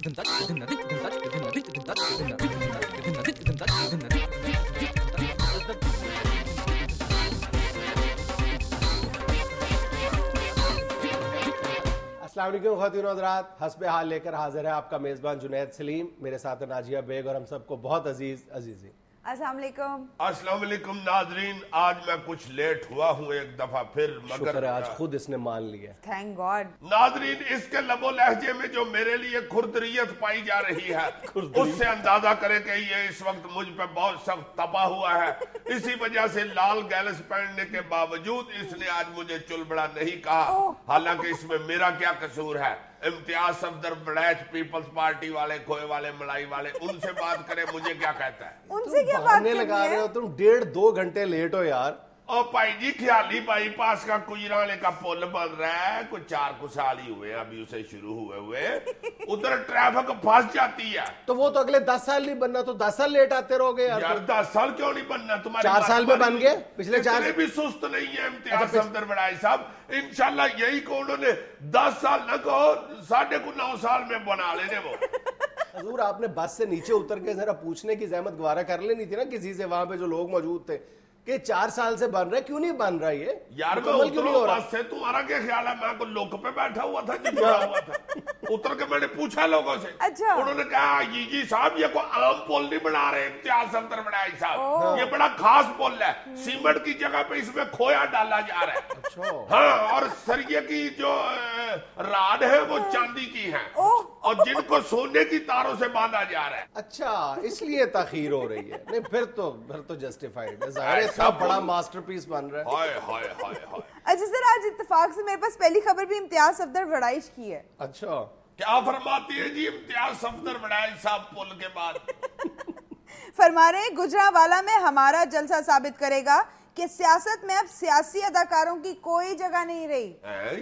السلام علیکم خواتین و حضرات، حسب حال لے کر حاضر ہے آپ کا میزبان جنید سلیم، میرے ساتھ ناجیہ بیگ اور ہم سب کو بہت عزیزی السلام علیکم۔ السلام علیکم ناظرین، آج میں کچھ لیٹ ہوا ہوں ایک دفعہ پھر، شکر ہے آج خود اس نے مان لیا۔ Thank God. ناظرین اس کے لب و لہجے میں جو میرے لیے کھردریت پائی جا رہی ہے اس سے اندازہ کرے کہ یہ اس وقت مجھ پہ بہت سخت تپا ہوا ہے، اسی وجہ سے لال گیلس پہننے کے باوجود اس نے آج مجھے چلبڑا نہیں کہا، حالانکہ اس میں میرا کیا قصور ہے۔ امتیاز صفدر بڑیچ پیپلز پارٹی والے، کھوئے والے، ملائی والے، ان سے بات کرے مجھے کیا کہتا ہے؟ ان سے کیا بات کرنی لگا رہے ہو تم، 1.5-2 گھنٹے لیٹ ہو یار۔ اور بھائی جی خیالی بائی پاس کا کجرانے کا پل بن رہا ہے، کچھ 4 سال ہی ہوئے ابھی اسے شروع ہوئے ادھر ٹریفک پھنس جاتی ہے۔ تو وہ تو اگلے 10 سال نہیں بننا، تو 10 سال لیٹ آتے رہو گے یار 10 سال کیوں نہیں بننا؟ تمہارے 4 سال میں بن گئے، پچھلے 4 بھی سست نہیں ہے امتیاز صفدر بڑائی صاحب، انشاءاللہ یہی کو انہوں نے 10 سال نہ کہو 9.5 سال میں بنا لینے وہ۔ حضور آپ نے بس سے نیچے اتر کے ذرا پوچھنے کی زحمت گوارا کر لینی تھی نا کسی سے وہاں پہ جو لوگ موجود تھے کہ 4 سال سے بن رہا ہے، کیوں نہیں بن رہا یہ؟ یار میں اتروں بس سے، تمہارا کیا خیال ہے میں کو لوک پہ بیٹھا ہوا تھا جی جڑا ہوا تھا؟ اتر کے میں نے پوچھا لوگوں سے، انہوں نے کہا جی صاحب یہ کوئی عام پل نہیں بنا رہے امتیاز صفدر بڑائی صاحب، یہ بڑا خاص پل ہے، سیمنٹ کی جگہ پہ اس میں کھویا ڈالا جا رہا ہے، ہاں، اور سریے کی جو راڈ ہے وہ چاندی کی ہے اور جن کو سونے کی تاروں سے باندھا جا رہا ہے۔ اچھا اس لیے تاخیر ہو رہی ہے؟ نہیں پھر تو جسٹیفائیڈ ہے، ظاہر ہے اتنا بڑا ماسٹر پیس بن رہا ہے۔ ہائے ہائے ہائے ہائے۔ اچھا سر، آج اتفاق سے میرے پاس پہلی خبر بھی امتیاز صفدر بڑائش کی ہے۔ اچھا کیا فرماتی ہے جی امتیاز صفدر بڑائی صاحب پل کے بعد؟ فرما رہے ہیں گجرانوالہ میں ہمارا جلسہ ثابت کرے گا کہ سیاست میں اب سیاسی اداکاروں کی کوئی جگہ نہیں رہی۔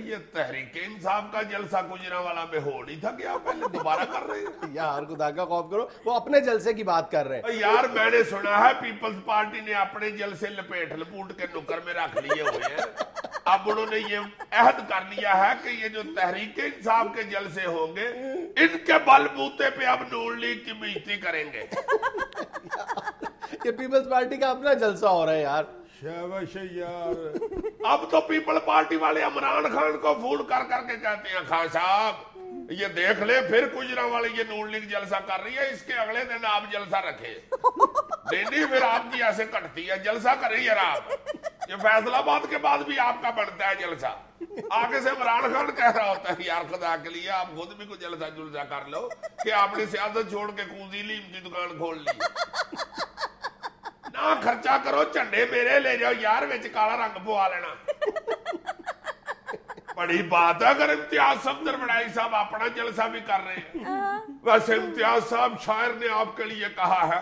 یہ تحریک انصاف کا جلسہ گجرانوالہ میں ہو نہیں تھا کیا؟ پہلے دوبارہ کر رہے ہیں یار، خدا کا خوف کرو، وہ اپنے جلسے کی بات کر رہے ہیں۔ یار میں نے سنا ہے پیپلز پارٹی نے اپنے جلسے لپوٹ کے نکر میں رکھ لیے ہوئے ہیں، اب انہوں نے یہ عہد کر لیا ہے کہ یہ جو تحریک انصاف کے جلسے ہوں گے ان کے بل بوتے پہ اب نون لیگ کی بےعزتی کریں گے۔ یہ پیپلز پارٹی کا اپنا جلسہ ہو رہا ہے یار۔ شاباش یار، اب تو پیپل پارٹی والے عمران خان کو فون کر کر کے کہتے ہیں خان صاحب یہ دیکھ لے پھر گجرانوالہ یہ نون لیگ جلسہ کر رہی ہے، اس کے اگلے دن آپ جلسہ رکھے۔ نہیں پھر آپ کی ایسے کٹتی ہے، جلسہ کریں یار آپ، یہ فیصل آباد کے بعد بھی آپ کا بنتا ہے جلسہ۔ آگے سے عمران خان کہہ رہا ہوتا ہے یار خدا کے لیے آپ خود بھی کوئی جلسہ کر لو کہ آپ نے سیاست چھوڑ کے کوزیلی کی دکان کھول لی۔ نہ خرچہ کرو، جھنڈے میرے لے جاؤ یار، وچ کالا رنگ پوا لینا۔ بڑی بات ہے اگر امتیاز صفدر بڑائی صاحب اپنا جلسہ بھی کر رہے ہیں۔ ویسے امتیاز صاحب شاعر نے آپ کے لیے کہا ہے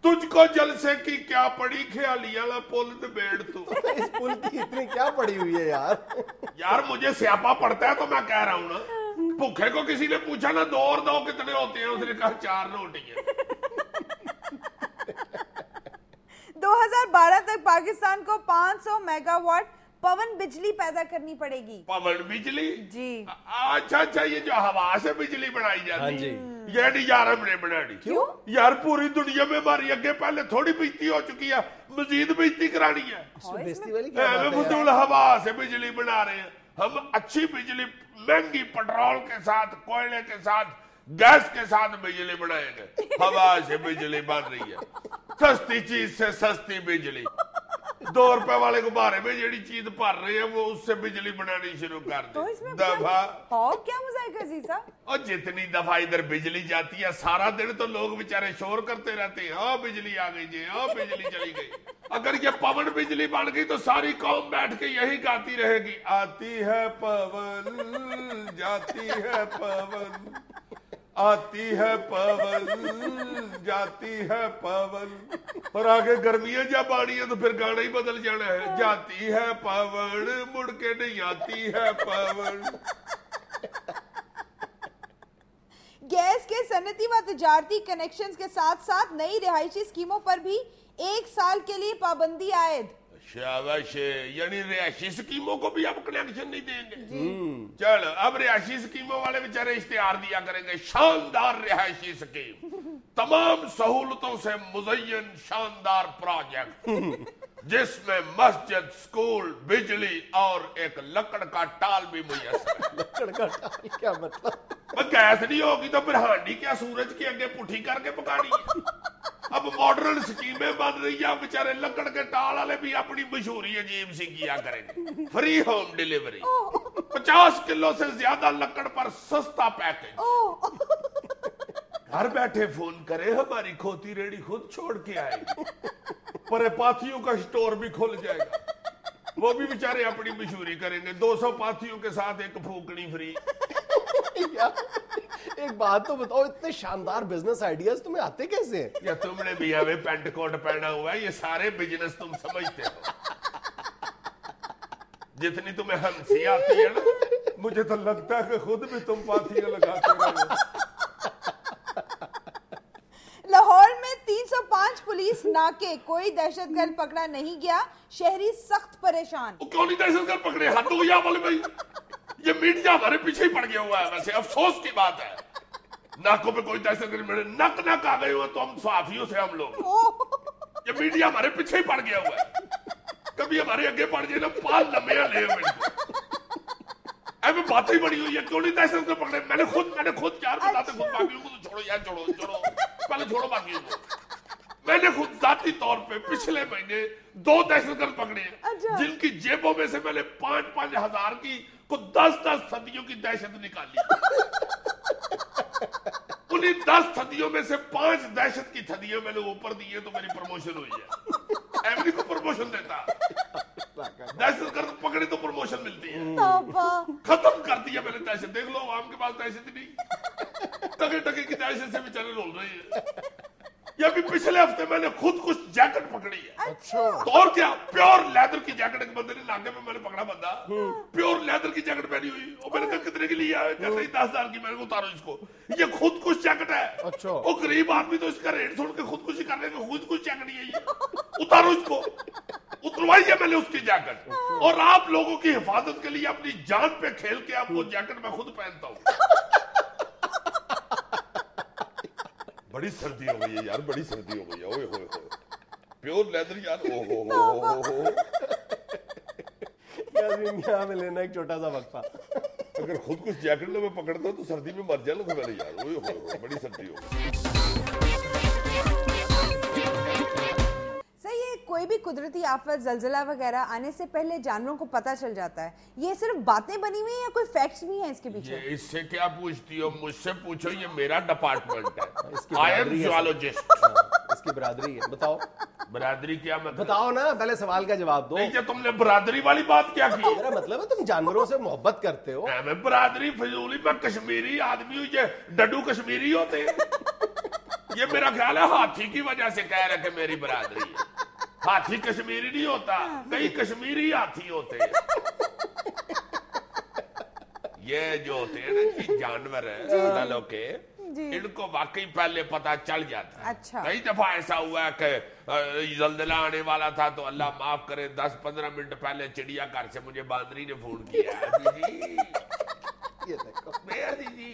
تجھ کو جلسے کی کیا پڑی، خیالیاں پل نبیڑ تو۔ اس پل کی اتنی کیا پڑی ہوئی ہے یار؟ یار مجھے سیاپا پڑتا ہے تو میں کہہ رہا ہوں نا، بھوکے کو کسی نے پوچھا نا 2 اور 2 کتنے ہوتے ہیں، اس نے کہا 4 روٹیاں۔ 2012 تک پاکستان کو 500 میگا واٹ پون بجلی پیدا کرنی پڑے گی۔ پون بجلی؟ جی اچھا، یہ جو ہوا سے بجلی بنائی جاتی ہے یہ نہیں یار ہم نے بنانی۔ کیوں یار پوری دنیا میں ہماری اگے پہلے تھوڑی بجلی ہو چکی ہے، مزید بجلی کرانی ہے۔ فضول ہوا سے بجلی بنا رہے ہیں ہم، اچھی بجلی مہنگی پٹرول کے ساتھ، کوئلے کے ساتھ، گیس کے ساتھ بجلی بنائیں گے، ہوا سے بجلی بن رہی ہے، سستی چیز سے سستی بجلی۔ 2 روپے والے غبارے میں جیڑی چیز بھر رہے ہیں وہ اس سے بجلی بنانی شروع کر دیں دفعہ۔ کیا مزاق ہے عزیزہ؟ اور جتنی دفعہ ادھر بجلی جاتی ہے سارا دن تو لوگ بیچارے شور کرتے رہتے ہیں، ہاں بجلی آ گئی جی، ہاں بجلی چلی گئی۔ اگر یہ پون بجلی بن گئی تو ساری قوم بیٹھ کے یہی گاتی رہے گی، آتی ہے پون جاتی ہے پون، آتی ہے پون جاتی ہے پون، اور آگے گرمیاں جب آنی ہے تو پھر گانا ہی بدل جانا ہے، جاتی ہے پون مڑ کے نہیں آتی ہے پون۔ گیس کے صنعتی و تجارتی کنیکشنز کے ساتھ ساتھ نئی رہائشی اسکیموں پر بھی 1 سال کے لیے پابندی عائد۔ شاباش، یعنی رہائشی اسکیموں کو بھی آپ کنیکشن نہیں دیں گے؟ चल अब रिहायशी स्कीमों वाले बेचारे इश्तिहार दिया करेंगे, शानदार रिहायशी स्कीम, तमाम सहूलतों से मुज़य्यन शानदार प्रोजेक्ट जिसमें मस्जिद, स्कूल, बिजली और एक लकड़ का टाल भी मुयस्सर है। लकड़ का टाल क्या मतलब? गैस नहीं होगी तो फिर हांडी क्या सूरज के आगे पुठी करके पकानी है? अब मॉडर्न स्कीमें बन रही है, बेचारे लकड़ के टाल वाले भी अपनी मशहूरी अजीब सी किया करेंगे। फ्री होम डिलीवरी, 50 किलो से ज्यादा लकड़ पर सस्ता पैकेज, घर बैठे फोन करे, हमारी खोती रेडी खुद छोड़ के आएगी, पर पाथियों का स्टोर भी खुल जाएगा, वो भी बेचारे अपनी मशहूरी करेंगे, 200 पाथियों के साथ एक फूकनी फ्री। एक बात तो बताओ, इतने शानदार बिजनेस आइडियाज तुम्हें आते कैसे हैं? या तुमने भी हमें पेंट कोट पहना हुआ है, ये सारे बिजनेस तुम समझते हो। जितनी तुम्हें हंसी आती है ना, मुझे तो लगता है कि खुद भी तुम पाथियां लगाते रहो। लाहौर में 305 पुलिस नाके, कोई दहशतगर्द पकड़ा नहीं गया, शहरी सख्त परेशान। क्यों नहीं दहशतगर्द पकड़े? हद हो गया वाले भाई, ये मीडिया हमारे पीछे ही पड़ गया हुआ है। वैसे अफसोस की बात है, नाकों पे कोई दहशतगर्द मिले, नक नक आ गए हो तो हम सहाफियों से हम लोग, ये मीडिया हमारे पीछे ही पड़ गया हुआ है। कभी हमारे आगे पड़ जाए ना, पाल लम्बे ले ऐसे बातें ही बड़ी हुई है, क्यों नहीं दहशतगर्द पकड़े? मैंने खुद यार बताते खुद बाकियों को तो छोड़ो यार, छोड़ो पहले छोड़ो बाकियों को। मैंने खुद जाती तौर पे पिछले महीने 2 दहशतगर्द पकड़े हैं, जिनकी जेबों में से मैंने 5-5 हजार की को 10-10 सदियों की दहशत निकाली। उन्हीं 10 सदियों में से 5 दहशत की थदियां मैंने ऊपर दी है, तो मेरी प्रमोशन हुई है। एमडी को प्रमोशन देता, दहशतगर्द पकड़े तो प्रमोशन मिलती है। खत्म कर दिया मैंने दहशत, देख लो आम के पास दहशत ही नहीं, टके की दहशत से बेचारे रोल रहे हैं। ये भी पिछले हफ्ते मैंने खुद कुछ जैकेट पकड़ी है। अच्छा। तो और क्या, प्योर लेदर की जैकेट, एक बंदे ने नाके में मैंने पकड़ा बंदा, प्योर लेदर की जैकेट पहनी हुई, और मैंने कहा कितने की लिया है? कहते 10,000 की। मैंने उतारो इसको, ये खुद कुछ जैकेट है। अच्छा। वो गरीब आदमी तो इसका रेट सुन के खुदकुशी करने का, खुद कुछ जैकेट है ये, उतारो इसको। उतरवाई है मैंने उसकी जैकेट, और आप लोगों की हिफाजत के लिए अपनी जान पे खेल के आप वो जैकेट मैं खुद पहनता हूँ। बड़ी सर्दी हो गई है यार, बड़ी सर्दी हो गई है। ओए होए होए, प्योर लेदर यार, ओ हो। यहाँ में लेना एक छोटा सा वक्फा। अगर खुद कुछ जैकेट में पकड़ता हूँ तो सर्दी में मर जाना था मैंने यार। ओए होए, बड़ी सर्दी हो गई। कोई भी कुदरती आफत, जलजला वगैरह आने से पहले जानवरों को पता चल जाता है। ये सिर्फ बातें बनी हुई हैं या कोई फैक्ट्स भी हैं इसके पीछे? इससे क्या पूछती हो? मुझसे पूछो, ये मेरा डिपार्टमेंट है। I am geologist. इसकी बरादरी है। बताओ बरादरी क्या मतलब? बताओ ना, पहले सवाल का जवाब दो। नहीं, तुमने बरादरी वाली बात क्या की? मेरा मतलब है तुम जानवरों से मोहब्बत करते हो। मैं बरादरी फजूली, मैं कश्मीरी आदमी हूँ, ये डड्डू कश्मीरी होते हैं। ये मेरा ख्याल है हाथी की वजह से कह रहे कि मेरी बरादरी है। हाथी कश्मीरी नहीं होता, कई कश्मीरी हाथी होते हैं। ये जो होते हैं ना कि जानवर है के, इनको वाकई पहले पता चल जाता है। अच्छा। कई दफा ऐसा हुआ है कि जल्दला आने वाला था, तो अल्लाह माफ करे 10-15 मिनट पहले चिड़िया घर से मुझे बांदरी ने फोन किया, ये देखो जी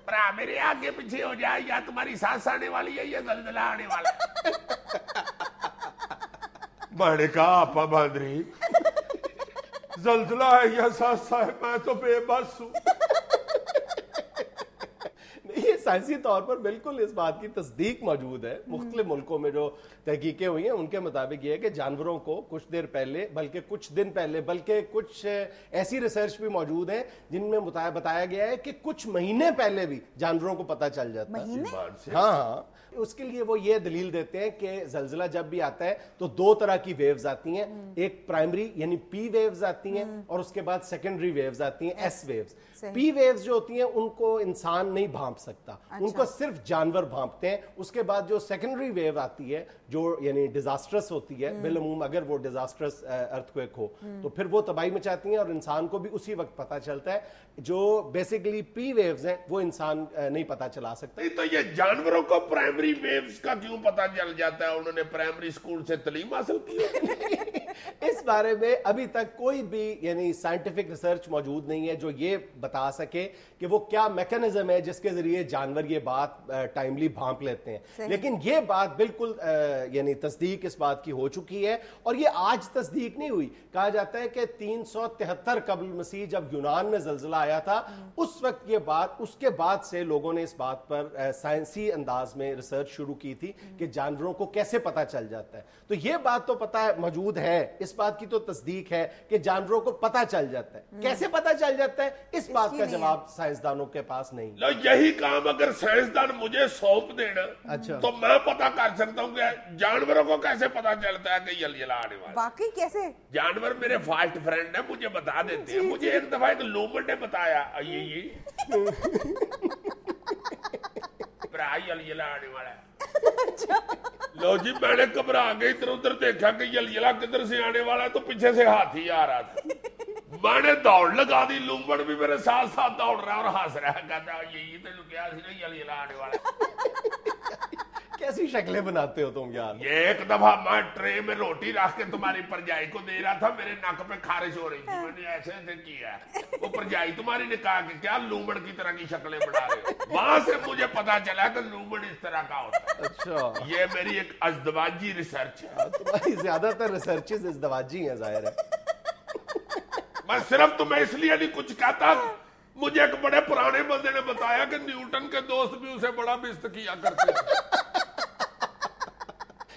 भरा मेरे आगे पीछे हो जाए, या तुम्हारी सांस आने वाली है, या जल्दला आने वाला है। मैंने कहा आपा बांदरी, जल्दला है या सांस है, मैं तो बेबस हूं। ये साइंसी तौर पर बिल्कुल इस बात की तस्दीक मौजूद है। मुख्तलिफ मुल्कों में जो तहकीकें हुई हैं उनके मुताबिक ये है कि जानवरों को कुछ देर पहले, बल्कि कुछ दिन पहले, बल्कि कुछ ऐसी रिसर्च भी मौजूद है जिनमें बताया गया है कि कुछ महीने पहले भी जानवरों को पता चल जाता है। हाँ, उसके लिए वो ये दलील देते हैं कि जलजला जब भी आता है तो 2 तरह की वेव्स आती हैं। एक प्राइमरी यानी पी वेव्स आती हैं, और उसके बाद सेकेंडरी वेव्स आती हैं, एस वेव्स। पी वेव्स जो होती हैं उनको इंसान नहीं भांप सकता, उनको सिर्फ जानवर भांपते हैं। उसके बाद जो सेकेंडरी वेव आती है जो यानी डिजास्ट्रस होती है, बिलअमूम अगर वो डिजास्ट्रस अर्थक्वेक हो तो फिर वो तबाही मचाती हैं और इंसान को भी उसी वक्त पता चलता है। जो बेसिकली पी वेव्स हैं वो इंसान नहीं पता चला सकता। तो ये जानवरों को प्राइमरी वेव्स का क्यों पता चल जाता है? उन्होंने प्राइमरी स्कूल से तालीम हासिल की है? इस बारे में अभी तक कोई भी यानी साइंटिफिक रिसर्च मौजूद नहीं है जो ये बता सके कि वो क्या मैकेनिज्म है जिसके जरिए जानवर ये बात टाइमली भांप लेते हैं। लेकिन ये बात बिल्कुल यानी तस्दीक इस बात की हो चुकी है और ये आज तस्दीक नहीं हुई। कहा जाता है कि 373 कबल मसीह जब यूनान में जल्जला आया था उस वक्त ये बात, उसके बाद से लोगों ने इस बात पर साइंसी अंदाज में रिसर्च शुरू की थी कि जानवरों को कैसे पता चल जाता है। तो ये बात तो पता है, मौजूद है, इस बात की तो तस्दीक है कि जानवरों को पता चल जाता है। कैसे पता चल जाता है इस बात का जवाब साइंसदानों के पास नहीं। लो यही काम अगर साइंसदान मुझे सौंप देना अच्छा तो मैं पता कर सकता हूँ कि जानवरों को कैसे पता चलता है कि यलयला आने वाला। वाकई कैसे? जानवर मेरे फास्ट फ्रेंड है, मुझे बता देते हैं। मुझे एक दफा एक लोमड़ ने बताया ये यलयला आने वाला है। लो जी मैंने घबरा गई, इधर उधर देखा कि यलयला किधर से आने वाला है तो पीछे से हाथी आ रहा था। मैंने दौड़ लगा दी, लूमड़ भी मेरे साथ साथ दौड़ रहा और हंस रहा, कहता यही तो क्या यलयला आने वाला है। कैसी शक्लें बनाते हो तुम यार। ये एक दफा मैं ट्रे में रोटी रख के तुम्हारी परजाई को दे रहा था, मेरे नाक पे खारिश हो रही थी, मैंने ऐसे ऐसे किया। वो परजाई तुम्हारी ने कहा कि क्या लूमड़ की तरह की शक्लें बना रहे हो। वहां से मुझे पता चला कि लूमड़ इस तरह का होता है। अच्छा, ये मेरी एक अजदवाजी रिसर्च है। तुम्हारी ज्यादातर रिसर्चेस इज़दवाजी हैं, जाहिर है। मैं सिर्फ तुम्हें इसलिए नहीं कुछ कहता, मुझे एक बड़े पुराने बंदे ने बताया कि न्यूटन के दोस्त भी उसे बड़ा बेइज्जत किया करते थे।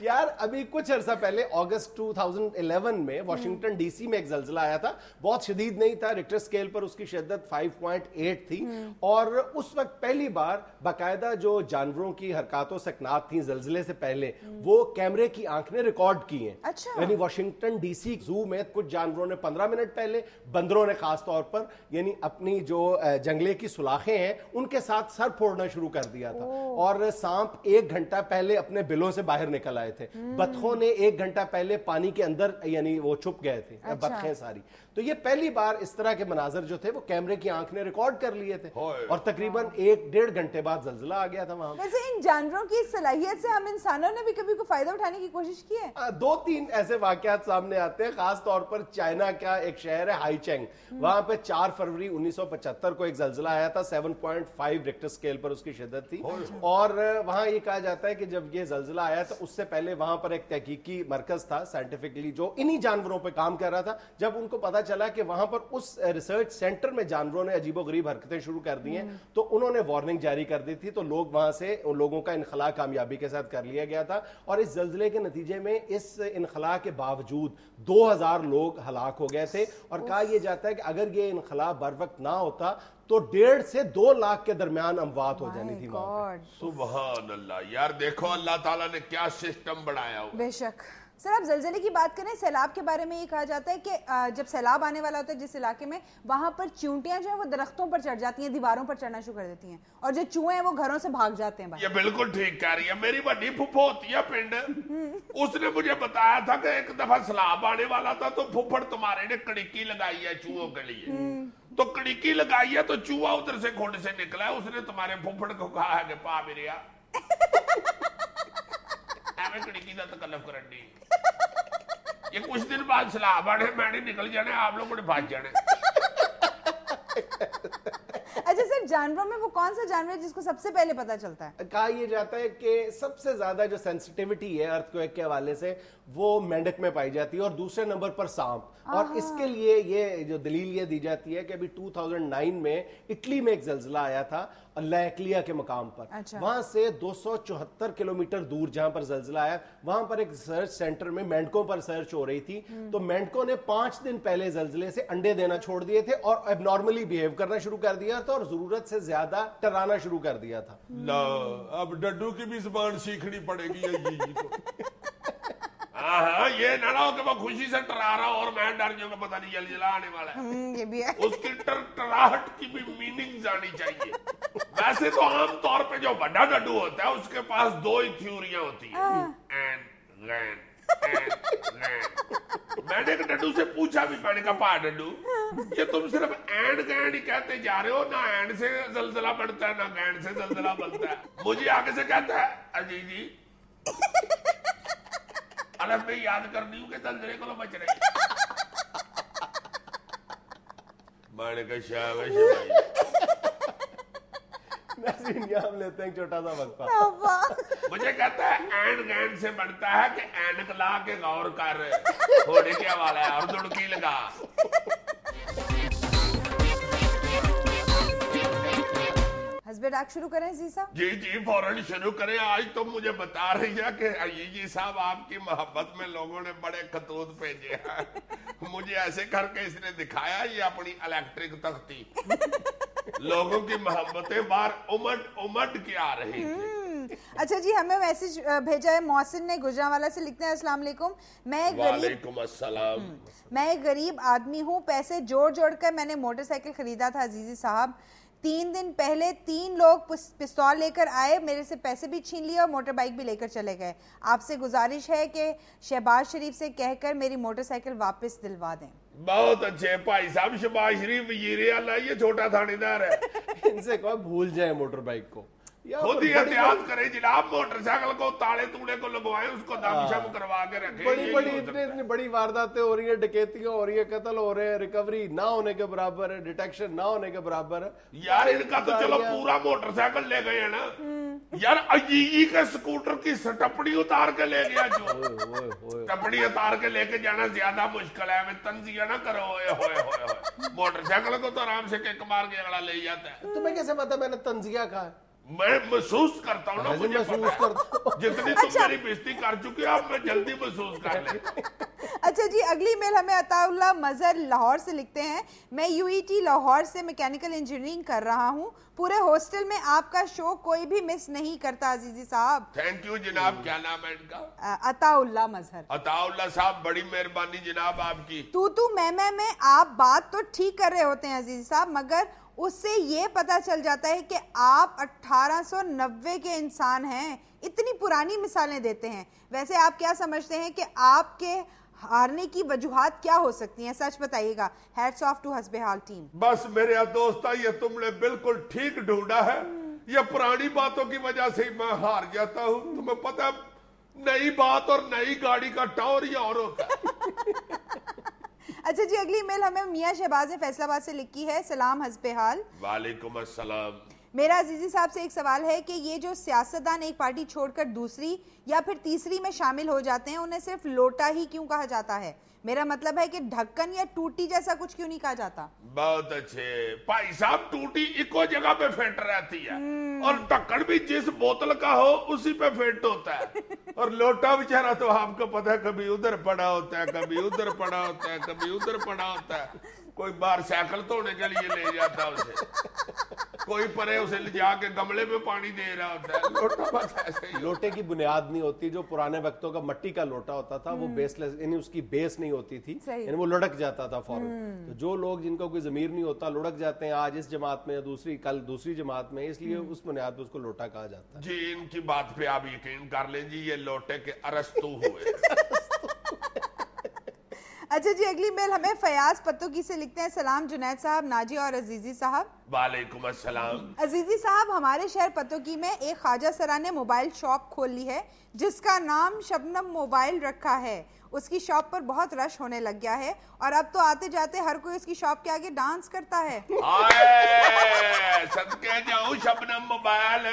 यार अभी कुछ अर्सा पहले अगस्त 2011 में वाशिंगटन डीसी में एक जल्जला आया था। बहुत शदीद नहीं था, रिक्टर स्केल पर उसकी शिद्दत 5.8 थी और उस वक्त पहली बार बाकायदा जो जानवरों की हरकतों सकनात थी जल्जले से पहले वो कैमरे की आंख ने रिकॉर्ड की हैं। अच्छा। यानी वाशिंगटन डीसी जू में कुछ जानवरों ने 15 मिनट पहले, बंदरों ने खास तौर पर यानी अपनी जो जंगले की सुलाखें हैं उनके साथ सर फोड़ना शुरू कर दिया था और सांप 1 घंटा पहले अपने बिलों से बाहर निकल आए थे। बतखों ने 1 घंटा पहले पानी के अंदर यानी वो छुप गए थे। अच्छा। बतखें सारी। तो ये पहली बार इस तरह के मनाजर जो थे वो कैमरे की आंख ने रिकॉर्ड कर लिए थे और तकरीबन 1-1.5 घंटे बाद जल्जला आ गया था वहां। वैसे इन जानवरों की सलाहियत से हम इंसानों ने भी कभी कोई फायदा उठाने की कोशिश की है? 2-3 ऐसे वाकयात सामने आते हैं, खास तौर पर चाइना का एक शहर है हाईचेंग, वहां पे 4 फरवरी 1975 को एक जल्जला आया था। 7.5 रिक्टर स्केल पर उसकी शिद्दत थी और वहां ये कहा जाता है कि जब ये जल्जला आया तो उससे पहले वहां पर एक तहकीकी मरकज था साइंटिफिकली जो इन्हीं जानवरों पर काम कर रहा था। जब उनको पता चला कि वहां पर उस रिसर्च सेंटर में जानवरों ने अजीबोगरीब हरकतें शुरू कर दी हैं तो उन्होंने वार्निंग जारी कर दी थी। तो लोग वहां से उन लोगों का इनखला कामयाबी के साथ कर लिया गया था और इस जल्जले के नतीजे में इस इनखला के बावजूद 2000 लोग हलाक हो गए थे और कहा यह जाता है कि अगर ये इनखला बर वक्त ना होता तो 1.5 से 2 लाख के दरमियान अमवात हो जानी थी वहां पे। सुभान अल्लाह। यार देखो अल्लाह ताला ने क्या सिस्टम बनाया हुआ। बेशक। सर आप जलजले की बात करें, सैलाब के बारे में ये कहा जाता है कि जब सैलाब आने वाला होता है जिस इलाके में, वहां पर चींटियां जो है वो दरख्तों पर चढ़ जाती हैं, दीवारों पर चढ़ना शुरू कर देती हैं और जो चूहे हैं वो घरों से भाग जाते हैं। ये बिल्कुल ठीक कह रही है। मेरी बड़ी फुफो होती है पिंड, उसने मुझे बताया था कि एक दफा सैलाब आने वाला था तो फुफड़ तुम्हारे ने कड़िकी लगाई है चूहों के लिए। तो कड़िकी लगाई है तो चूहा उधर से खुंड से निकला है, उसने तुम्हारे फुफड़ को कहा है कि पा मेरिया कड़िकी का तकल्लुफ करनी। ये कुछ दिन बाद सैलाब आने, मैंने निकल जाने, आप लोगों ने भाग जाने। अच्छा सर, जानवरों में वो कौन सा जानवर है जिसको सबसे पहले पता चलता है? कहा यह जाता है कि सबसे ज्यादा जो सेंसिटिविटी है अर्थक्वेक के हवाले से वो मेंढक में पाई जाती है और दूसरे नंबर पर सांप। और इसके लिए ये जो दलील ये दी जाती है कि अभी 2009 में इटली में एक जल्जला आया था लैक्लिया के मकाम पर। अच्छा। वहां से 274 किलोमीटर दूर जहां पर जल्जला आया वहां पर एक रिसर्च सेंटर में मेंढकों पर रिसर्च हो रही थी। तो मेंढकों ने 5 दिन पहले जल्जले से अंडे देना छोड़ दिए थे और एबनॉर्मली बिहेव करना शुरू कर दिया था और जरूरत से ज्यादा टर्राना शुरू कर दिया था। ला, अब डड्डू की भी जुबान सीखनी पड़ेगी। हाँ, ये ना हो कि मैं खुशी से टरा रहा हूँ और मैं डर जाऊंगा, पता नहीं जलजिला आने वाला है। ये भी है। उसकी टराहट की भी मीनिंग जानी चाहिए। वैसे तो आम तौर पे जो बड़ा डड्डू होता है उसके पास दो ही थ्योरियां होती है, एंड गैन। मैंने एक डड्डू से पूछा भी, मैंने कहा पा डड्डू, ये तुम सिर्फ एंड गैन ही कहते जा रहे हो, ना एंड से जलजला बढ़ता है ना गैन से जलजला बनता है। मुझे आगे से कहता है अजी जी अलग में याद करनी हूँ कि जलजले को बच रही। मैंने कहा शाबाश भाई। हम लेते हैं छोटा सा वक्फा। मुझे कहता है एंड गैन से बनता है कि ऐनक ला के गौर कर, थोड़ी क्या वाला है और दुड़की लगा। हस्बैंड आप शुरू करें अजीज साहब? जी जी फौरन शुरू करें। आज तो मुझे बता रही है कि अजीजी साहब आपकी मोहब्बत में लोगों ने बड़े खतूत भेजे हैं। मुझे ऐसे करके इसने दिखाया ये अपनी इलेक्ट्रिक तख्ती। लोगों की मोहब्बतें बाहर उमड़ के आ रही थी। अच्छा जी, हमें मैसेज भेजा है मोहसिन ने गुजरांवाला से, लिखते हैं अस्सलाम वालेकुम, मैं एक गरीब आदमी हूँ। पैसे जोड़ जोड़ कर मैंने मोटरसाइकिल खरीदा था अजीजी साहब। 3 दिन पहले 3 लोग पिस्तौल लेकर आए, मेरे से पैसे भी छीन लिए और मोटर बाइक भी लेकर चले गए। आपसे गुजारिश है कि शहबाज शरीफ से कहकर मेरी मोटरसाइकिल वापस दिलवा दें। बहुत अच्छे भाई साहब, शहबाज शरीफ वजीर आला, ये छोटा थानेदार है। इनसे कहो भूल जाए मोटर बाइक को, खुद ही एहतियात करे जनाब। मोटरसाइकिल को ताले तूड़े को लगवाए, उसको दमशम करवा के रखे। बड़ी इतनी बड़ी वारदातें हो रही है, डकैतियां हो रही है, कत्ल हो रहे हैं, रिकवरी ना होने के बराबर है, डिटेक्शन ना होने के बराबर है। यार इनका तो चलो पूरा मोटरसाइकिल ले गए है ना यार। अजीजी के स्कूटर की टपड़ी उतार के ले गया जो। टपड़ी उतार के लेके जाना ज्यादा मुश्किल है, तंजिया ना करो। मोटरसाइकिल को तो आराम से किक मार के अगला ले जाता है। तुम्हें कैसे पता मैंने तंजिया कहा है? मैं महसूस करता हूँ ना, मुझे महसूस करता। जितनी तुम मेरी बेइज्जती कर चुके हो, अब मैं जल्दी महसूस कर ले। अच्छा जी, अगली मेल हमें अताउल्लाह मजहर लाहौर से लिखते हैं, मैं यूईटी लाहौर से मैकेनिकल इंजीनियरिंग कर रहा हूँ। पूरे हॉस्टल में आपका शो कोई भी मिस नहीं करता अजीजी साहब। थैंक यू जनाब। क्या नाम है इनका? अताउल्लाह मजहर। अताउल्लाह साहब, बड़ी मेहरबानी जनाब आपकी। तू मैं आप बात तो ठीक कर रहे होते हैं अजीजी साहब, मगर उससे ये पता चल जाता है कि आप 1890 के इंसान हैं। इतनी पुरानी मिसालें देते हैं। वैसे आप क्या समझते हैं कि आपके हारने की वजूहात क्या हो सकती हैं? सच बताइएगा। Hats off to Hasbehaal team. बस मेरे दोस्ता, ये तुमने बिल्कुल ठीक ढूंढा है। ये पुरानी बातों की वजह से मैं हार जाता हूँ। तुम्हें पता, नई बात और नई गाड़ी का टॉर ही और होता है। अच्छा जी, अगली मेल हमें मियां शहबाज ने फैसलाबाद से लिखी है, सलाम हस्बेहाल। वालेकुम अस्सलाम। मेरा अजीजी साहब से एक सवाल है कि ये जो सियासतदान एक पार्टी छोड़कर दूसरी या फिर तीसरी में शामिल हो जाते हैं, उन्हें सिर्फ लोटा ही क्यों कहा जाता है? मेरा मतलब है कि ढक्कन या टूटी जैसा कुछ क्यों नहीं कहा जाता? बहुत अच्छे भाई साहब, टूटी इको जगह पे फिट रहती है और ढक्कन भी जिस बोतल का हो उसी पे फिट होता है। और लोटा बेचारा तो आपको पता है, कभी उधर पड़ा होता है, कभी उधर पड़ा होता है, कभी उधर पड़ा होता है। कोई बाहर साइकिल धोने के लिए ले जाता है उसे, कोई परे उसे ले जाके गमले में पानी दे रहा होता है। लोटा बस ऐसे ही। लोटे की बुनियाद नहीं होती। जो पुराने वक्तों का मट्टी का लोटा होता था वो बेसलेस, यानी उसकी बेस नहीं होती थी, यानी वो लुढ़क जाता था फौरन। तो जो लोग जिनका कोई जमीर नहीं होता लुढ़क जाते हैं, आज इस जमात में या दूसरी कल दूसरी जमात में, इसलिए उस बुनियाद पर उसको लोटा कहा जाता है। जी, इनकी बात पे आप यकीन कर लें जी, ये लोटे के अरस्तू हुए। अच्छा जी, अगली मेल हमें फयाज पत्तोगी से लिखते हैं, सलाम जुनैद साहब, नाजी और अजीजी साहब। वालेकुम अस्सलाम। अजीजी साहब, हमारे शहर पत्तोगी में एक ख्वाजा सरा ने मोबाइल शॉप खोल ली है जिसका नाम शबनम मोबाइल रखा है। उसकी शॉप पर बहुत रश होने लग गया है और अब तो आते जाते हर कोई उसकी शॉप के आगे डांस करता है। सदके जाऊं शबनम मोबाइल,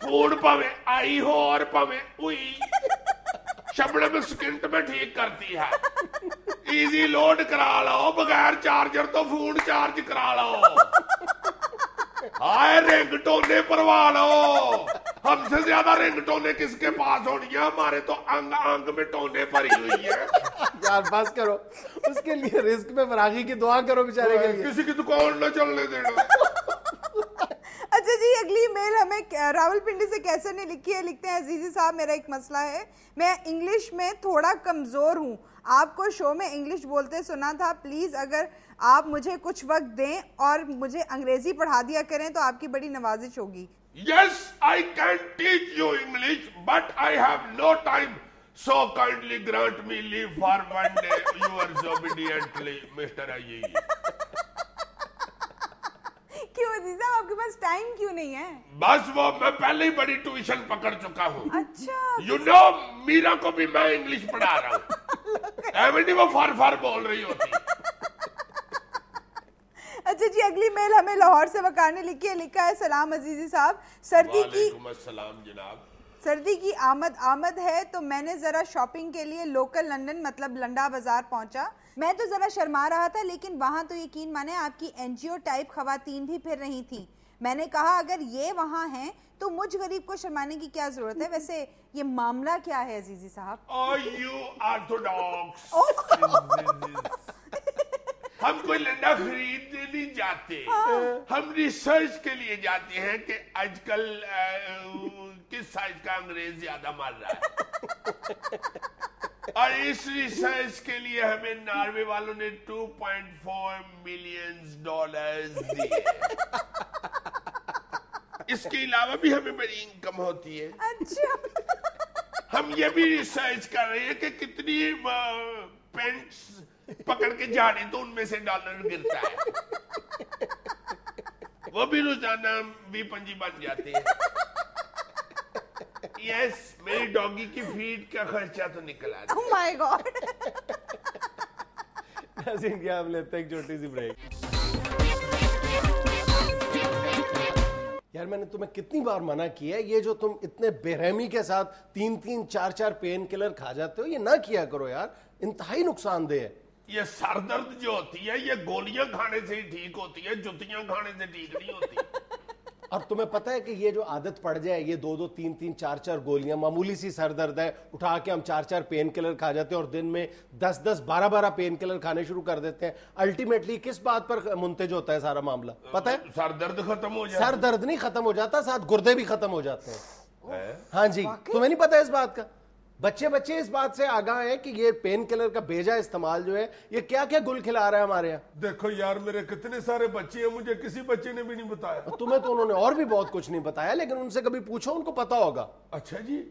फूड पवे आई हो और पवे हुई, शबनम सेकंड में ठीक करती है। इजी लोड करा लो, बगैर चार्जर तो फोन चार्ज करा लो। हाय रिंगटोने परवा लो, हमसे ज्यादा रिंगटोने किसके पास होनी है? हमारे तो अंग अंग में टोने भरी हुई है। यार बस करो, उसके लिए रिस्क में फरागी की दुआ करो बेचारे के लिए। किसी की दुकान न चलने देना। अच्छा जी, अगली मेल हमें راول پنڈی سے کیسر نے لکھی ہے, لکھتے ہیں عزیزی صاحب میرا ایک مسئلہ ہے, میں انگلش میں تھوڑا کمزور ہوں, آپ کو شو میں انگلش بولتے سنا تھا, پلیز اگر آپ مجھے کچھ وقت دیں اور مجھے انگریزی پڑھا دیا کریں تو آپ کی بڑی نوازش ہوگی. Yes, I can teach you English, but I have no time. So kindly grant me leave for one day. Yours obediently, Mr. Aziz. کیوں عزیز صاحب آپ کے پاس ٹائم کیوں نہیں ہے؟ بس وہ میں پہلے ہی بڑی ٹیوشن پکڑ چکا ہوں. اچھا You know, میرا کو بھی میں انگلش پڑھا رہا ہوں. ایوڈی وہ فار بول رہی ہوتی. اچھا جی, اگلی میل ہمیں لاہور سے وقار نے لکھی ہے, لکھا ہے سلام عزیزی صاحب, وعلیکم السلام جناب. سردی کی آمد ہے تو میں نے ذرا شاپنگ کے لیے لوکل لندن مطلب لنڈا بازار پہنچا. میں تو ذرا شرما رہا تھا لیکن وہاں تو یقین مانے آپ کی این جی او ٹائپ خواتین بھی پھر رہی تھیں. میں نے کہا اگر یہ وہاں ہیں تو مجھ غریب کو شرمانے کی کیا ضرورت ہے. ویسے یہ معاملہ کیا ہے عزیزی صاحب؟ Oh, you orthodox. ہم کوئی لنڈا خریدنے نہیں جاتے, ہم ریسرچ کے لیے جاتے ہیں کہ آج کل کس سائز کا انگریز زیادہ مار رہا ہے, اور اس ریسرچ کے لیے ہمیں ناروے والوں نے $2.4 ملین دیے. اس کے علاوہ بھی ہمیں بڑی انکم ہوتی ہے. اچھا ہم یہ بھی ریسرچ کر رہے ہیں کہ کتنی پینٹس پکڑ کے جانے تو ان میں سے ڈالر گرتا ہے, وہ بھی روزانہ بھی پنجی بن جاتے ہیں. یس, میری ڈاگی کی فیڈ کا خرچہ تو نکل آتا ہے. oh my god. ناظرین کیا ہم لیتے ہیں ایک چھوٹی سی بریک. یار میں نے تمہیں کتنی بار منع کیا ہے, یہ جو تم اتنے بے رحمی کے ساتھ 3-4 پین کلر کھا جاتے ہو, یہ نہ کیا کرو یار, انتہائی نقصان دہ ہے. یہ سر درد جو ہوتی ہے یہ گولیاں کھانے سے ہی ٹھیک ہوتی ہے, جتیاں کھانے سے ٹھیک نہیں ہوتی. اور تمہیں پتہ ہے کہ یہ جو عادت پڑ جائے, یہ 2-2, 3-3, 4-4 گولیاں, معمولی سی سر درد ہے, اٹھا کے ہم 4-4 پین کلر کھا جاتے ہیں اور دن میں 10-10, 12-12 پین کلر کھانے شروع کر دیتے ہیں. الٹیمیٹلی کس بات پر منتج ہوتا ہے سارا معاملہ پتہ ہے؟ سر درد ختم ہو جاتا. سر درد نہیں ختم ہو جاتا, ساتھ گردے بھی ختم ہو جاتے ہیں. ہاں جی, تمہیں نہیں پتہ اس بات کا؟ بچے اس بات سے آگاہ ہیں کہ یہ پین کلر کا بیجا استعمال جو ہے یہ کیا کیا گل کھلا رہا ہے ہمارے یہاں. دیکھو یار میرے کتنے سارے بچے ہیں, مجھے کسی بچے نے بھی نہیں بتایا. تمہیں تو انہوں نے اور بھی بہت کچھ نہیں بتایا, لیکن ان سے کبھی پوچھو, ان کو پتا ہوگا. اچھا جی,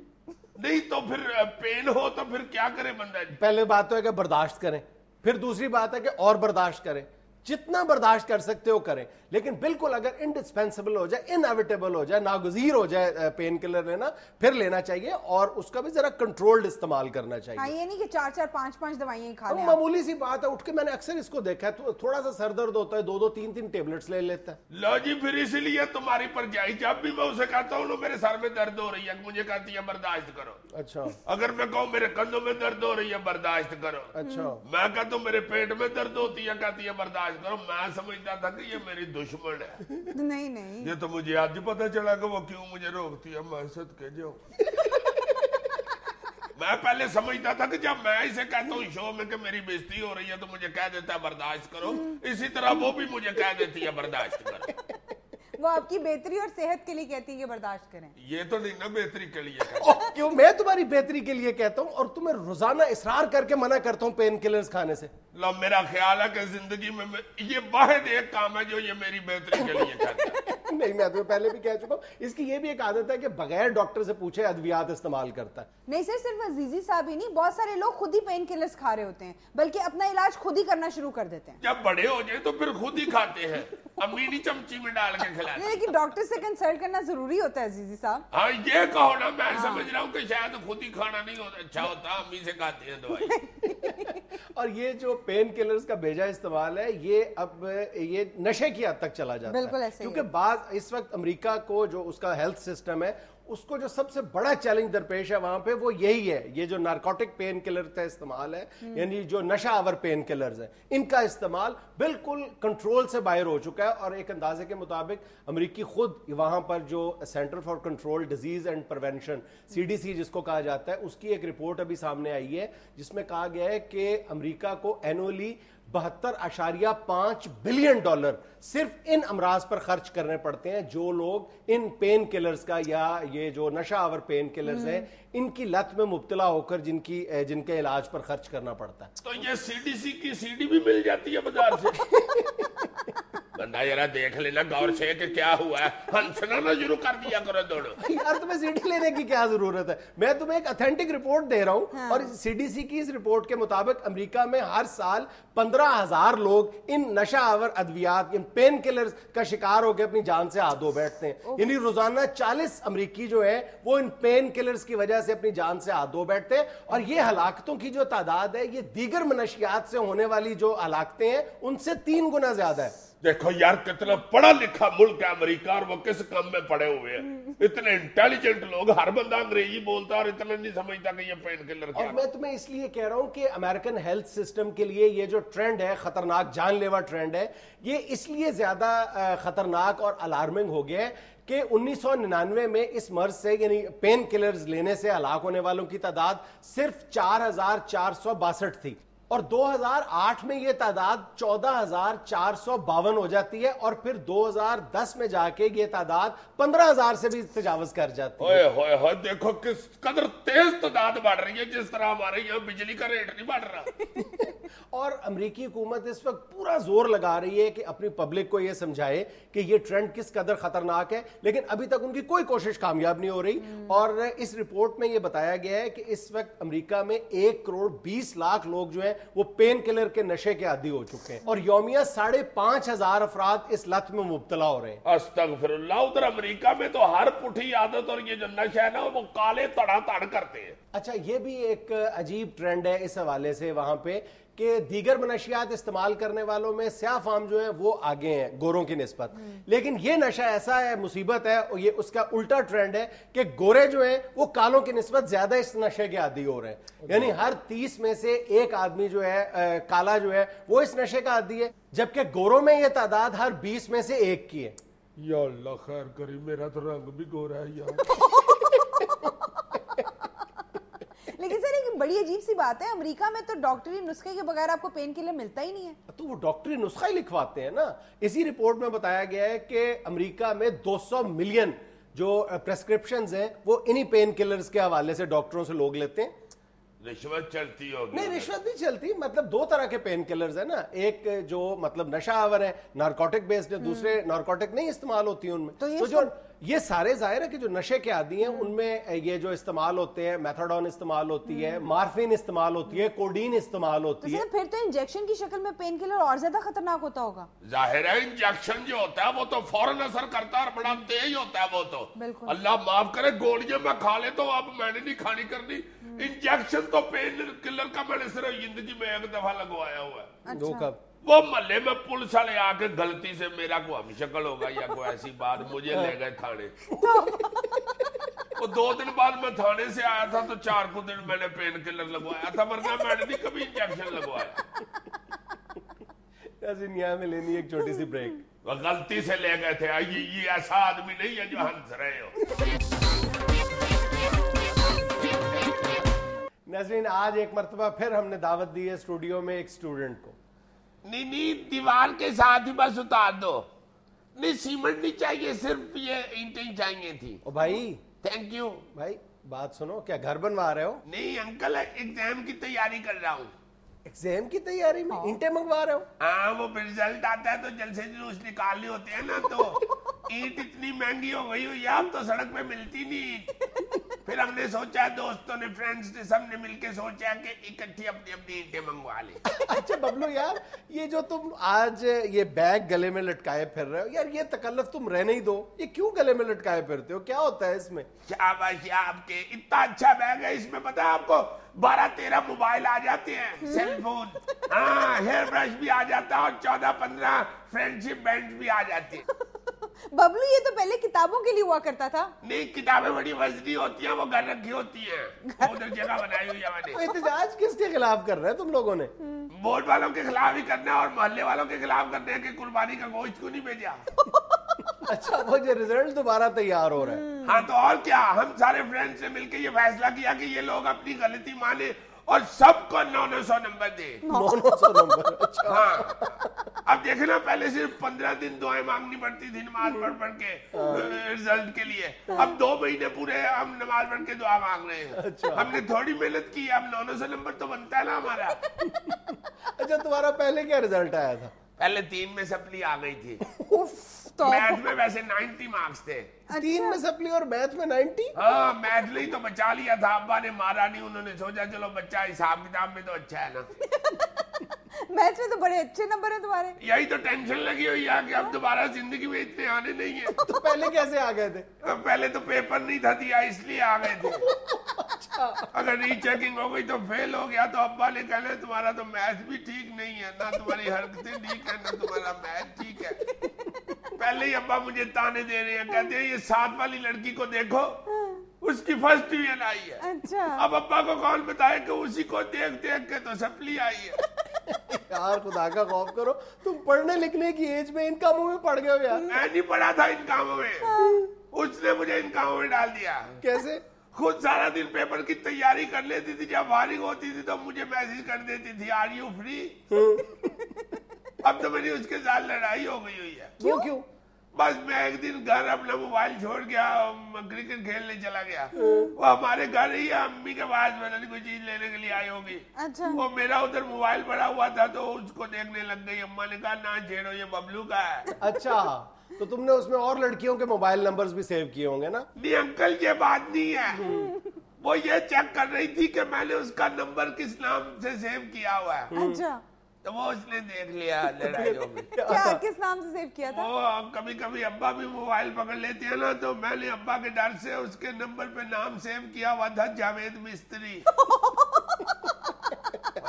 نہیں تو پھر پین ہو تو پھر کیا کرے بندہ؟ پہلے بات تو ہے کہ برداشت کریں, پھر دوسری بات ہے کہ اور برداشت کریں, جتنا برداشت کر سکتے ہو کریں, لیکن بالکل اگر انڈسپینسبل ہو جائے, انیویٹیبل ہو جائے, ناگزیر ہو جائے پین کلر لینا, پھر لینا چاہیے, اور اس کا بھی ذرا کنٹرولڈ استعمال کرنا چاہیے. ہاں یہ نہیں کہ 4-4, 5-5 دوائیں کھا لیں. معمولی سی بات ہے, اٹھ کے میں نے اکثر اس کو دیکھا ہے, تھوڑا سا سر درد ہوتا ہے 2-2, 3-3 ٹیبلٹس لے لیتا ہے. لو جی, پھر اسی لیے تمہاری پر جائی, جب بھی میں اسے کہتا ہوں میرے سر میں درد ہو رہی ہے, مجھے کہتی ہے برداشت کرو. اچھا. اگر میں کہوں میرے کندھوں میں درد ہو رہی ہے, برداشت کرو. اچھا. میں کہتا ہوں میرے پیٹ میں درد ہوتی ہے, کہتی ہے برداشت کرو. میں سمجھتا تھا کہ یہ میری دشمن ہے. نہیں, یہ تو مجھے آج پتہ چلا کہ وہ کیوں مجھے روکتی ہے. میں صدقے جاؤں, میں پہلے سمجھتا تھا کہ جب میں اسے کہتا ہوں شو میں کہ میری بےزتی ہو رہی ہے تو مجھے کہہ دیتا ہے برداشت کرو, اسی طرح وہ بھی مجھے کہہ دیتی ہے برداشت کرو. وہ آپ کی بہتری اور صحت کے لیے کہتی ہے کہ برداشت کریں. یہ تو نہیں نا بہتری کے لیے کیوں, میں تمہاری بہتری کے لیے کہتا ہوں اور تمہیں روزانہ اصرار کر کے منع کرتا ہوں پین کلرز کھانے سے. لو, میرا خیال ہے کہ زندگی میں یہ واحد ایک کام ہے جو یہ میری بہتری کے لیے کرتا ہے. نہیں, میں تمہیں پہلے بھی کہہ چکا ہوں, اس کی یہ بھی ایک عادت ہے کہ بغیر ڈاکٹر سے پوچھے ادویات استعمال کرتا ہے. نہیں سر, صرف عزیزی صاحب ہی نہیں, بہت سارے لوگ خود ہی پین کلرز کھا رہے ہوتے ہیں, بلکہ اپنا علاج خود ہی کرنا شروع کر دیتے ہیں. جب بڑے ہو جائیں تو پھر خود ہی کھاتے ہیں, امی نہیں چمچی میں ڈال کے کھلاتے. لیکن ڈاکٹر سے کنسلٹ کرنا ضروری ہوتا ہے عزیزی صاحب. ہاں یہ کہو نا, میں سمجھ رہا ہوں کہ شاید خود ہی کھانا نہیں ہوتا اچھا ہوتا, امی سے کھاتے ہیں دوائی. اور یہ جو پین کلرز کا بیجا استعمال ہے یہ اب یہ نشے کی حد تک چلا جاتا ہے. بالکل ایسے, کیونکہ بعض اس وقت امریکہ کو جو اس کا ہیلتھ سسٹم ہے اس کو جو سب سے بڑا چیلنج درپیش ہے وہاں پہ وہ یہی ہے, یہ جو نارکوٹک پین کلر کا استعمال ہے, یعنی جو نشہ آور پین کلرز ہیں, ان کا استعمال بالکل کنٹرول سے باہر ہو چکا ہے. اور ایک اندازے کے مطابق امریکی خود وہاں پر جو centre for control disease and prevention CDC جس کو کہا جاتا ہے, اس کی ایک رپورٹ ابھی سامنے آئی ہے جس میں کہا گیا ہے کہ امریکہ کو اینولی 72.5 बिलियन डॉलर सिर्फ इन अमराज पर खर्च करने पड़ते हैं जो लोग इन पेन किलर्स का या ये जो नशा आवर पेन किलर्स है इनकी लत में मुब्तला होकर जिनके इलाज पर खर्च करना पड़ता है। तो ये सीडीसी की सीडी भी मिल जाती है बाजार से। बंदा जरा देख लेना गौर से कि क्या हुआ है, हंसना ना शुरू कर दिया करो दोनों। यार तुम्हें सीडी लेने की क्या जरूरत है, मैं तुम्हें एक ऑथेंटिक रिपोर्ट दे रहा हूं। हाँ। और सीडीसी की इस रिपोर्ट के मुताबिक अमेरिका में हर साल 15,000 लोग इन नशा आवर अद्वियात, इन पेन किलर्स का शिकार होकर अपनी जान से हाथ धो बैठते हैं। यानी रोजाना 40 अमरीकी जो है वो इन पेन किलर्स की वजह से अपनी जान से हाथ धो बैठते हैं। और ये हलाकतों की जो तादाद है ये दीगर मनशियात से होने वाली जो हलाकतें हैं उनसे 3 गुना ज्यादा है। देखो यार कितना पढ़ा लिखा मुल्क है अमेरिका, और वो किस काम में पड़े हुए हैं। इतने इंटेलिजेंट लोग, हर बंदा अंग्रेजी बोलता है और इतना नहीं समझता कि ये पेन किलर क्या है। और मैं तुम्हें इसलिए कह रहा हूं कि अमेरिकन हेल्थ सिस्टम के लिए ये जो ट्रेंड है, खतरनाक जानलेवा ट्रेंड है, ये इसलिए ज्यादा खतरनाक और अलार्मिंग हो गया है कि 1999 में इस मर्ज से यानी पेन किलर्स लेने से हलाक होने वालों की तादाद सिर्फ 4,462 थी और 2008 में यह तादाद 14,452 हो जाती है और फिर 2010 में जाके ये तादाद 15,000 से भी तजावज कर जाती है। होए देखो किस कदर तेज तादाद बढ़ रही है, जिस तरह हमारे यहाँ बिजली का रेट नहीं बढ़ रहा। और अमेरिकी हुकूमत इस वक्त पूरा जोर लगा रही है कि अपनी पब्लिक को यह समझाए कि यह ट्रेंड किस कदर खतरनाक है, लेकिन अभी तक उनकी कोई कोशिश कामयाब नहीं हो रही। और इस रिपोर्ट में यह बताया गया है कि इस वक्त अमेरिका में 1,20,00,000 लोग जो है वो पेन किलर के नशे के आदी हो चुके हैं और यौमिया 5,500 अफराद इस लत में मुब्तला हो रहे हैं। अस्तगफिरुल्लाह, उधर अमेरिका में तो हर पुठी आदत और ये जो नशा है ना वो काले तड़ातड़ करते हैं। अच्छा, ये भी एक अजीब ट्रेंड है इस हवाले से वहां पे कि दीगर मनशियात इस्तेमाल करने वालों में स्याह फाम जो है वो आगे हैं गोरों की निस्बत, लेकिन ये नशा ऐसा है, मुसीबत है, और ये उसका उल्टा ट्रेंड है कि गोरे जो है वो कालों की निस्बत ज्यादा इस नशे के आदी हो रहे हैं। यानी हर 30 में से एक आदमी जो है काला जो है वो इस नशे का आदी है, जबकि गोरों में ये तादाद हर 20 में से एक की है। या अल्लाह खैर करी, मेरा तो रंग भी गोरा है यार। लेकिन सर एक बड़ी अजीब सी बात है, अमेरिका में तो डॉक्टरी नुस्खे के बगैर आपको पेन किलर मिलता ही नहीं है। तो वो डॉक्टरी नुस्खा ही लिखवाते हैं ना। इसी रिपोर्ट में बताया गया है कि अमेरिका में 200 मिलियन जो प्रेस्क्रिप्शंस हैं वो इन्हीं पेन किलर्स के हवाले से डॉक्टरों से लोग लेते हैं। रिश्वत चलती होगी? नहीं, रिश्वत नहीं चलती। मतलब 2 तरह के पेन किलर्स है ना, एक जो मतलब नशा आवर है, नारकोटिक बेस्ड है, दूसरे नारकोटिक नहीं इस्तेमाल होती है उनमें। तो जो ये सारे जाहिर है कि जो नशे के आदी हैं उनमें ये जो इस्तेमाल होते हैं, मेथाडोन इस्तेमाल होती है, मार्फिन इस्तेमाल होती है, कोडीन इस्तेमाल होती है। फिर तो इंजेक्शन की शक्ल में पेन किलर और ज्यादा खतरनाक होता होगा। जाहिर है इंजेक्शन जो होता है वो तो फौरन असर करता है और बड़ा तेज होता है वो तो। अल्लाह माफ करे, गोलियां मैं खा ले तो अब मैंने नहीं खानी करनी। इंजेक्शन तो पेन किलर का मैंने सिर्फ जिंदगी में एक दफा लगवाया हुआ है। अच्छा। वो महल्ले में पुलिस वाले आके गलती से मेरा को हम शक्ल होगा या कोई ऐसी बात, मुझे ले गए थाने। वो 2 दिन बाद मैं थाने से आया था तो 4 को दिन मैंने पेन किलर लगवाया था, वरना मैंने नहीं कभी इंजेक्शन लगवाया। यहाँ में लेनी एक छोटी सी ब्रेक। वो गलती से ले गए थे। ये ऐसा आदमी नहीं है जो हंस रहे हो। नाज़रीन, आज एक मर्तबा फिर हमने दावत दी है स्टूडियो में एक स्टूडेंट को। नहीं, दीवार के साथ ही बस उतार दो। नहीं, सीमेंट नहीं चाहिए, सिर्फ ये ईंटें चाहिए थी। ओ भाई, थैंक यू। भाई बात सुनो, क्या घर बनवा रहे हो? नहीं अंकल, एग्जाम की तैयारी कर रहा हूँ। एग्जाम की तैयारी में ईंटें मंगवा रहे हो? हाँ, वो रिजल्ट आता है तो जलसे जुलूस निकालने होते हैं ना, तो ईंट इतनी महंगी हो गई हुई है अब तो सड़क पे मिलती नहीं। फिर हमने सोचा, दोस्तों ने, फ्रेंड्स ने, सबने मिलके सोचा कि इकट्ठी अपनी अपनी ईंटें मंगवा ले। अच्छा बबलू यार, ये जो तुम आज ये बैग गले में लटकाए फिर रहे हो यार, ये तकल्लुफ तुम रहने ही दो। ये क्यों गले में लटकाए फिरते हो, क्या होता है इसमें? शाबाश आपके, इतना अच्छा बैग है, इसमें पता है आपको 12-13 मोबाइल आ जाते हैं, सेलफोन, हाँ, हेयर ब्रश भी आ जाता है और 14-15 फ्रेंडशिप बैंड भी आ जाती है। बबलू, ये तो पहले किताबों के लिए हुआ करता था। नहीं, किताबें बड़ी वजनी होती हैं, वो घर रखी होती हैं, उधर जगह बनाई हुई है मैंने। एहतजाज किसके खिलाफ कर रहे हैं तुम लोगों ने? बोर्ड वालों के खिलाफ ही करना है और मोहल्ले वालों के खिलाफ करना है कि कुर्बानी का गोश्त क्यों नहीं भेजा। अच्छा, वो जो रिजल्ट दोबारा तैयार हो रहा है। हाँ, तो और क्या, हम सारे फ्रेंड्स ने मिलकर ये फैसला किया कि ये लोग अपनी गलती माने اور سب کو 900 نمبر دے. 900 نمبر. اچھا. ہاں اب دیکھیں نا, پہلے صرف 15 دن دعائیں مانگنی پڑتی تھی نماز پڑھ کے رزلٹ کے لیے, اب 2 مہینے پورے ہم نماز پڑھ کے دعا مانگ رہے ہیں. ہم نے تھوڑی محنت کی, اب 900 نمبر تو بنتا ہے نا ہمارا. اچھا تمہارا پہلے کیا رزلٹ آیا تھا؟ پہلے 3 میں سپلی آ گئی تھی. تو میتھ میں ویسے 90 مارکس تھے. 3 میں سپلی اور میتھ میں 90. ہاں میتھ نہیں تو بچا لیا تھا, ابا نے مارا نہیں, انہوں نے سوچا چلو بچہ حساب کتاب میں تو اچھا ہے نا. میتھ میں تو بڑے اچھے نمبر ہیں تمہارے. یہی تو ٹینشن لگی ہوئی ہے کہ اب دوبارہ زندگی میں اتنے آنے نہیں ہیں. تو پہلے کیسے آ گئے تھے؟ پہلے تو پیپر نہیں تھا دیا اس لیے آ گئے تھے. اگر ری چیکنگ ہو گئی تو فیل ہو گیا تو ابا نے کہنا تمہارا تو میتھ بھی ٹھیک نہیں ہے, نہ تمہاری حرکتیں ٹھیک ہے, نہ تمہارا میتھ ٹھیک ہے. پہلے ہی ابا مجھے تانے دے رہے ہیں, کہتے ہیں یہ 7 والی لڑکی کو دیکھو, اس کی فرسٹ ڈویژن آئی ہے. اچھا اب ابا کو کون بتائے کہ اسی کو دیکھ دیکھ کے تو سپلی آئی ہے. یار خدا کا خوف کرو, تم پڑھنے لکھنے کی ایج میں ان کاموں میں پڑ گئے ہو یار. میں نہیں پڑھا تھا ان کاموں میں, اس نے مجھے ان کاموں میں ڈال دیا. کیسے؟ خود سارا دن پیپر کی تیاری کر لیتی تھی, جب فارغ ہوتی تھی تو مجھے میسج کر دیتی تھی آر یو فری. اب تو میری اس کے ساتھ لڑائی ہو گئی ہوئی ہے. کیوں؟ بس میں ایک دن گھر اپنا موبائل چھوڑ گیا, کرکٹ کھیلنے چلا گیا. وہ ہمارے گھر ہی امی کے پاس پتہ نہیں کوئی چیز لینے کے لیے آئی ہوگی. اچھا وہ میرا ادھر موبائل پڑا ہوا تھا تو اس کو دیکھنے لگ گئی. اماں نے کہا نہ چھیڑو, یہ ببلو کا ہے. اچھا تو تم نے اس میں اور لڑکیوں کے موبائل نمبرز بھی سیو کیے ہوں گے نا؟ نہیں انکل یہ بات نہیں ہے, وہ یہ چیک کر رہی تھی کہ میں نے اس کا نمبر کس نام سے سیو کیا ہوا ہے. اچھا تو وہ اس نے دیکھ لیا, لڑائی ہو گئی. کیا کس نام سے سیو کیا تھا؟ وہ کبھی کبھی ابا بھی موبائل پکڑ لیتے ہیں نا, تو میں نے ابا کے ڈر سے اس کے نمبر پہ نام سیو کیا ہوا تھا جاوید مستری.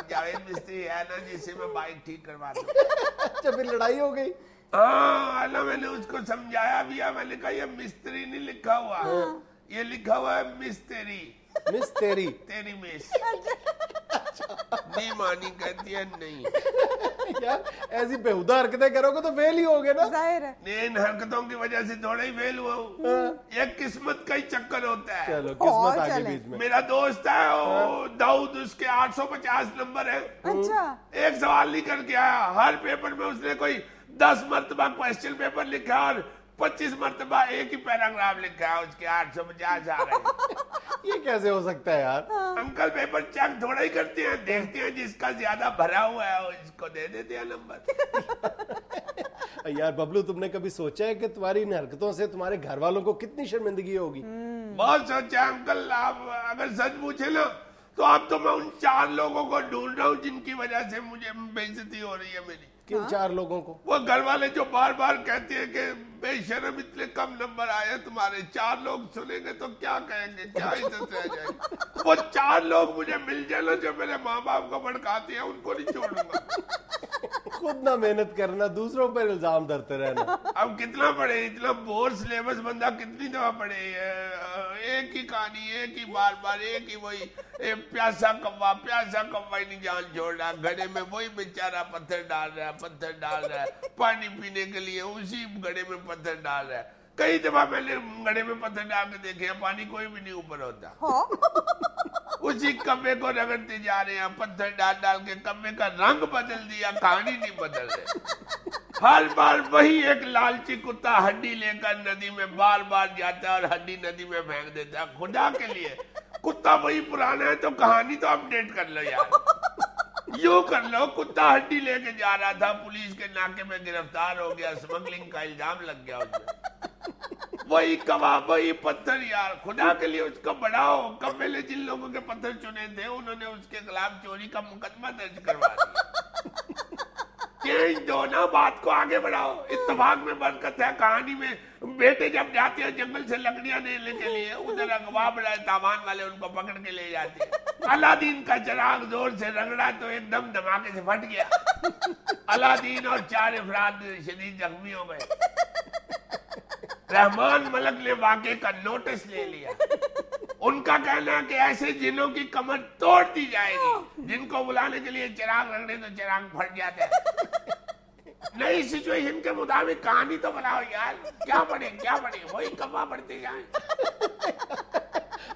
جاوید مستری ہے نا جس سے میں بائک ٹھیک کرواتا ہوں. اچھا پھر لڑائی ہو گئی؟ ہاں اللہ, میں نے اس کو سمجھایا بھی ہے, میں نے کہا یہ مستری نہیں لکھا ہوا, یہ لکھا ہوا ہے مستری. مس تیری تیری مس نہیں مانی, کہتی ہے نہیں. یار ایسی بےہودہ حرکتیں کرو گے تو فیل ہی ہوگے نا. ظاہر ہے ان حرکتوں کی وجہ سے تھوڑا ہی فیل ہوا ہوں. یہ قسمت کا ہی چکر ہوتا ہے. چلو قسمت آگے بیچ میں. میرا دوست ہے داؤد, اس کے 850 نمبر ہے. اچھا ایک سوال نہیں کر کے آیا, ہر پیپر میں اس نے کوئی 10 مرتبہ کوشچن پیپر لکھا اور 25 مرتبہ ایک ہی پیراگراف لکھا ہے, اس کے 850 آ رہے ہیں. یہ کیسے ہو سکتا ہے یار؟ انکل پیپر چیک تھوڑا ہی کرتے ہیں, دیکھتے ہیں جس کا زیادہ بھرا ہوا ہے اس کو دے دیتے ہیں نمبر. یار ببلو تم نے کبھی سوچا ہے کہ تمہاری ان حرکتوں سے تمہارے گھر والوں کو کتنی شرمندگی ہوگی؟ بہت سوچا انکل. آپ اگر سچ پوچھے نا تو اب تو میں ان 4 لوگوں کو ڈھونڈ رہا ہوں جن کی وجہ سے مجھے بے عزتی ہو رہی ہے میری. کن 4 لوگوں کو؟ وہ گھر والے جو بار بار کہتے ہیں کہ بے شرم اتنے کم نمبر آئے تمہارے. 4 لوگ سنیں گے تو کیا کہیں گے, کیا عزت رہ جائے گی. وہ 4 لوگ مجھے مل جائے نا جو میرے ماں باپ کو بھڑکاتے ہیں, ان کو نہیں چھوڑوں گا. خود نہ محنت کرنا, دوسروں پر الزام دھرتے رہنا. اب کتنا پڑھے, اتنا بور سلیبس بندہ کتنی دفعہ پڑھے, ایک ہی کہانی, ایک ہی بار بار, ایک ہی وہی پیاسا کوا ہی نہیں جان چھوڑ رہا. گھڑے میں وہی بیچارہ پتھر ڈال رہا ہے پانی پینے کے لیے, اسی گھڑے میں پتھر ڈال رہا ہے. کئی دفعہ میں نے گھڑے میں پتھر ڈال کے دیکھے ہیں, پانی کوئی بھی نہیں اوپر ہوتا. اسی کبے کو رگڑتے جا رہے ہیں, پتھر ڈال ڈال کے کبے کا رنگ بدل دیا, کہانی نہیں بدل رہے. ہر بار وہی ایک لالچی کتا ہڈی لے کر ندی میں بار بار جاتا ہے اور ہڈی ندی میں پھینک دیتا ہے. خدا کے لیے کتا وہی پرانا ہے تو کہانی تو اپڈیٹ کر لو یار. یوں کر لو, کتا ہڈی لے کے جا رہا تھا, پولیس کے ناکے میں گرفتار ہو گیا, اسمگلنگ کا الزام لگ گیا اس میں. وہی کوا وہی پتھر یار. خدا کے لیے اس کو بڑھاؤ. کب پہلے جن لوگوں کے پتھر چنے تھے انہوں نے اس کے خلاف چوری کا مقدمہ درج کروا دیا. چینج دو نا, بات کو آگے بڑھاؤ. اتفاق میں برکت ہے. کہانی میں بیٹے جب جاتے ہیں جنگل سے لکڑیاں لینے کے لیے, ادھر اغوا بڑھائے تاوان والے ان کو پکڑ کے لے جاتے ہیں. الادین کا چراغ زور سے رگڑا تو ایک دم دھماکے سے پھٹ گیا. الادین اور 4 افراد شدید زخمی ہو گئے. رحمان ملک نے واقعے کا نوٹس لے لیا. ان کا کہنا ہے کہ ایسے جنوں کی کمر توڑ دی جائے گی جن کو بلانے کے لیے چراغ رگڑے تو چراغ پھٹ جاتا ہے. نئی سچویشن کے مطابق کہانی تو بناؤ یار. کیا پڑھے وہی کما پڑھتے جائیں.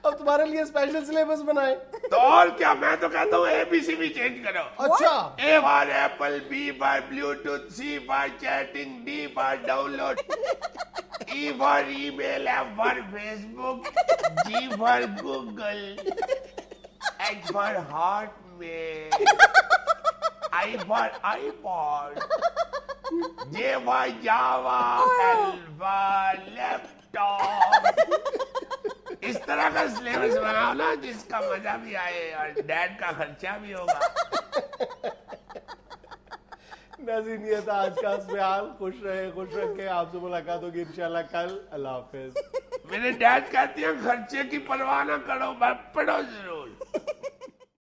اب تمہارے لیے اسپیشل سلیبس بنائیں. تو اور کیا, میں تو کہتا ہوں ABC بھی چینج کرو. اچھا, A for Apple, B for Bluetooth, C for chatting, D for download, E for email, F for Facebook, G for Google, H for Hotmail, I for iPod, J for Java, L for laptop. اس طرح کا syllabus بناؤ نا جس کا مزہ بھی آئے اور ڈیڈ کا خرچہ بھی ہوگا. ناظرین یہ تھا آج کا اسپیال. خوش رہے, خوش رکھے. آپ سے ملاقات ہوگی انشاءاللہ کل. اللہ حافظ. میرے ڈیڈ کہتے ہیں خرچے کی پرواہ نہ کرو, پڑھو